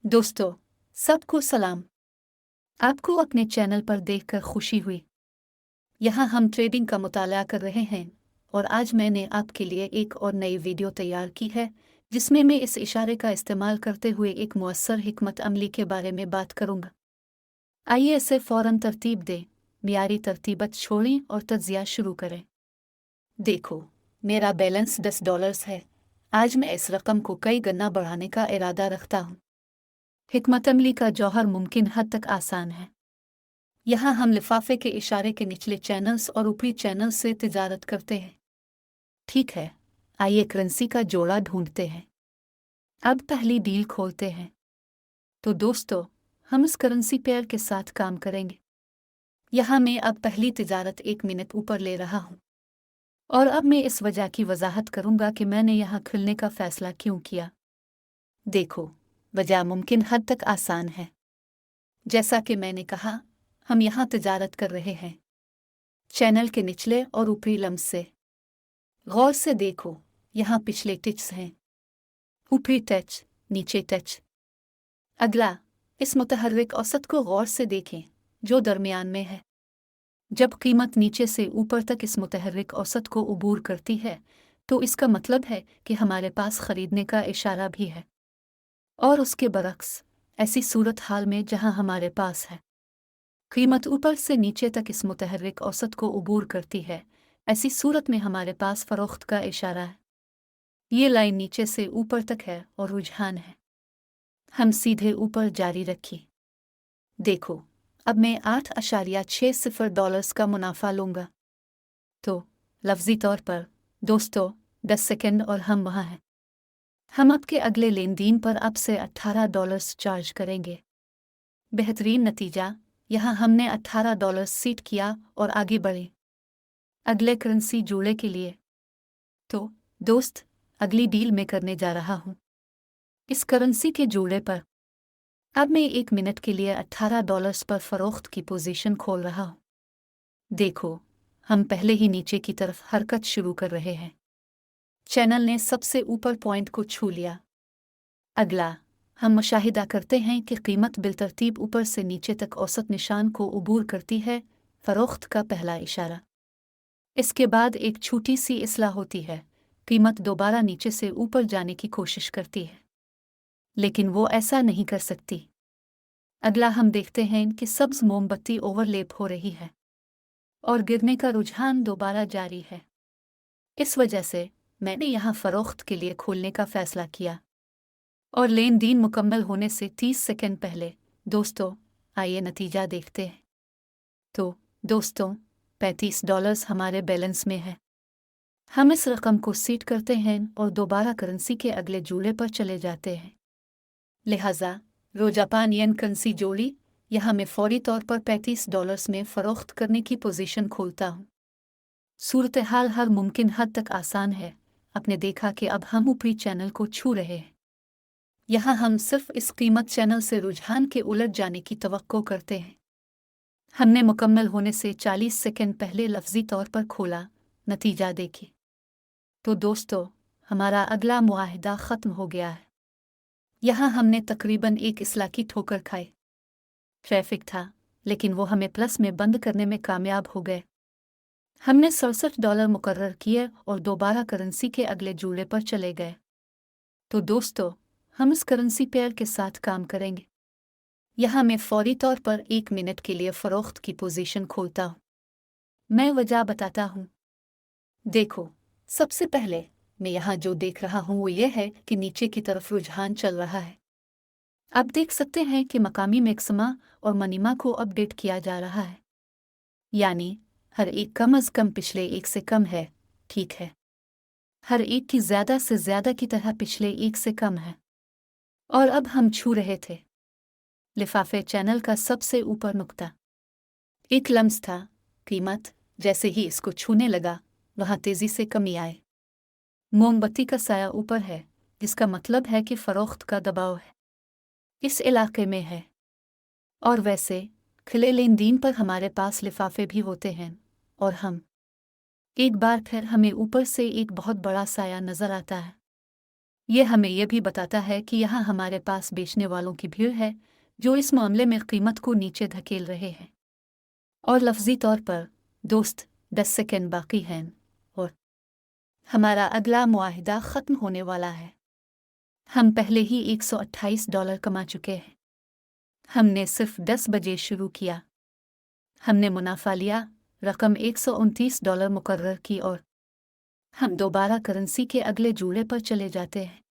दोस्तों, सबको सलाम। आपको अपने चैनल पर देखकर खुशी हुई। यहाँ हम ट्रेडिंग का मुताला कर रहे हैं और आज मैंने आपके लिए एक और नई वीडियो तैयार की है जिसमें मैं इस इशारे का इस्तेमाल करते हुए एक मुअस्सर हिकमत अमली के बारे में बात करूँगा। आइए इसे फ़ौरन तरतीब दें, मियारी तरतीबत छोड़ें और तज्ज़िया शुरू करें। देखो, मेरा बैलेंस $10 है। आज मैं इस रकम को कई गुना बढ़ाने का इरादा रखता हूँ। हिकमत अमली का जौहर मुमकिन हद तक आसान है। यहाँ हम लिफाफे के इशारे के निचले चैनल्स और ऊपरी चैनल्स से तिजारत करते हैं। ठीक है, आइए करेंसी का जोड़ा ढूंढते हैं। अब पहली डील खोलते हैं। तो दोस्तों, हम इस करेंसी पेयर के साथ काम करेंगे। यहाँ मैं अब पहली तिजारत 1 मिनट ऊपर ले रहा हूँ और अब मैं इस वजह की वजाहत करूँगा कि मैंने यहाँ खुलने का फैसला क्यों किया। देखो, वजह मुमकिन हद तक आसान है। जैसा कि मैंने कहा, हम यहाँ तिजारत कर रहे हैं चैनल के निचले और ऊपरी लम्स से। गौर से देखो, यहाँ पिछले टिच हैं, ऊपरी टच, नीचे टच। अगला, इस मुतहर्रिक औसत को गौर से देखें जो दरमियान में है। जब कीमत नीचे से ऊपर तक इस मुतहर्रिक औसत को उबूर करती है तो इसका मतलब है कि हमारे पास खरीदने का इशारा भी है। और उसके बरक्स, ऐसी सूरत हाल में जहाँ हमारे पास है कीमत ऊपर से नीचे तक इस मुतहर्रिक औसत को उबूर करती है, ऐसी सूरत में हमारे पास फरोख्त का इशारा है। ये लाइन नीचे से ऊपर तक है और रुझान है। हम सीधे ऊपर जारी रखिए। देखो, अब मैं $8.60 का मुनाफा लूँगा। तो लफ्ज़ी तौर पर दोस्तों 10 सेकंड और हम वहाँ हैं। हम आपके अगले लेन देन पर अब से $18 चार्ज करेंगे। बेहतरीन नतीजा, यहाँ हमने $18 सीट किया और आगे बढ़े अगले करेंसी जोड़े के लिए। तो दोस्त, अगली डील मैं करने जा रहा हूँ इस करेंसी के जोड़े पर। अब मैं 1 मिनट के लिए $18 पर फरोख्त की पोजीशन खोल रहा हूँ। देखो, हम पहले ही नीचे की तरफ हरकत शुरू कर रहे हैं। चैनल ने सबसे ऊपर पॉइंट को छू लिया। अगला, हम मुशाहिदा करते हैं कि कीमत बिलतरतीब ऊपर से नीचे तक औसत निशान को उबूर करती है, फरोख्त का पहला इशारा। इसके बाद एक छोटी सी इस्लाह होती है, कीमत दोबारा नीचे से ऊपर जाने की कोशिश करती है, लेकिन वो ऐसा नहीं कर सकती। अगला, हम देखते हैं कि सब्ज मोमबत्ती ओवरलेप हो रही है और गिरने का रुझान दोबारा जारी है। इस वजह से मैंने यहाँ फरोख्त के लिए खोलने का फैसला किया और लेन देन मुकम्मल होने से 30 सेकंड पहले। दोस्तों, आइए नतीजा देखते हैं। तो दोस्तों, $35 हमारे बैलेंस में है। हम इस रकम को सीट करते हैं और दोबारा करेंसी के अगले जोड़े पर चले जाते हैं। लिहाजा रो जापान येन करेंसी जोड़ी, यहाँ मैं फौरी तौर पर $35 में फ़रोख्त करने की पोजीशन खोलता हूँ। सूरत हाल हर मुमकिन हद तक आसान है। आपने देखा कि अब हम ऊपरी चैनल को छू रहे हैं। यहाँ हम सिर्फ इस कीमत चैनल से रुझान के उलट जाने की तवक्को करते हैं। हमने मुकम्मल होने से 40 सेकंड पहले लफ्ज़ी तौर पर खोला। नतीजा देखिए। तो दोस्तों, हमारा अगला मुआहिदा ख़त्म हो गया है। यहाँ हमने तकरीबन एक इस्लाह की ठोकर खाई। ट्रैफिक था, लेकिन वो हमें प्लस में बंद करने में कामयाब हो गए। हमने $67 मुकर्रर किए और दोबारा करेंसी के अगले जोड़े पर चले गए। तो दोस्तों, हम इस करेंसी पेयर के साथ काम करेंगे। यहाँ मैं फौरी तौर पर 1 मिनट के लिए फरोख्त की पोजीशन खोलता हूँ। मैं वजह बताता हूँ। देखो, सबसे पहले मैं यहाँ जो देख रहा हूँ वो ये है कि नीचे की तरफ रुझान चल रहा है। आप देख सकते हैं कि मकामी मैक्सिमा और मिनिमा को अपडेट किया जा रहा है, यानी हर एक कम अज़ कम पिछले एक से कम है। ठीक है, हर एक की ज़्यादा से ज़्यादा की तरह पिछले एक से कम है। और अब हम छू रहे थे लिफाफे चैनल का सबसे ऊपर नुक्ता। एक लम्स था, कीमत जैसे ही इसको छूने लगा वहाँ तेज़ी से कमी आए। मोमबत्ती का साया ऊपर है, जिसका मतलब है कि फ़रोख्त का दबाव है इस इलाके में है। और वैसे खिले लेन देन पर हमारे पास लिफाफे भी होते हैं और हम एक बार फिर हमें ऊपर से एक बहुत बड़ा साया नज़र आता है। ये हमें यह भी बताता है कि यहाँ हमारे पास बेचने वालों की भीड़ है जो इस मामले में कीमत को नीचे धकेल रहे हैं। और लफ्जी तौर पर दोस्त 10 सेकंड बाकी हैं और हमारा अगला मुआहिदा ख़त्म होने वाला है। हम पहले ही $128 कमा चुके हैं। हमने सिर्फ 10 बजे शुरू किया। हमने मुनाफा लिया, रकम $129 मुकर्रर की और हम दोबारा करेंसी के अगले जूड़े पर चले जाते हैं।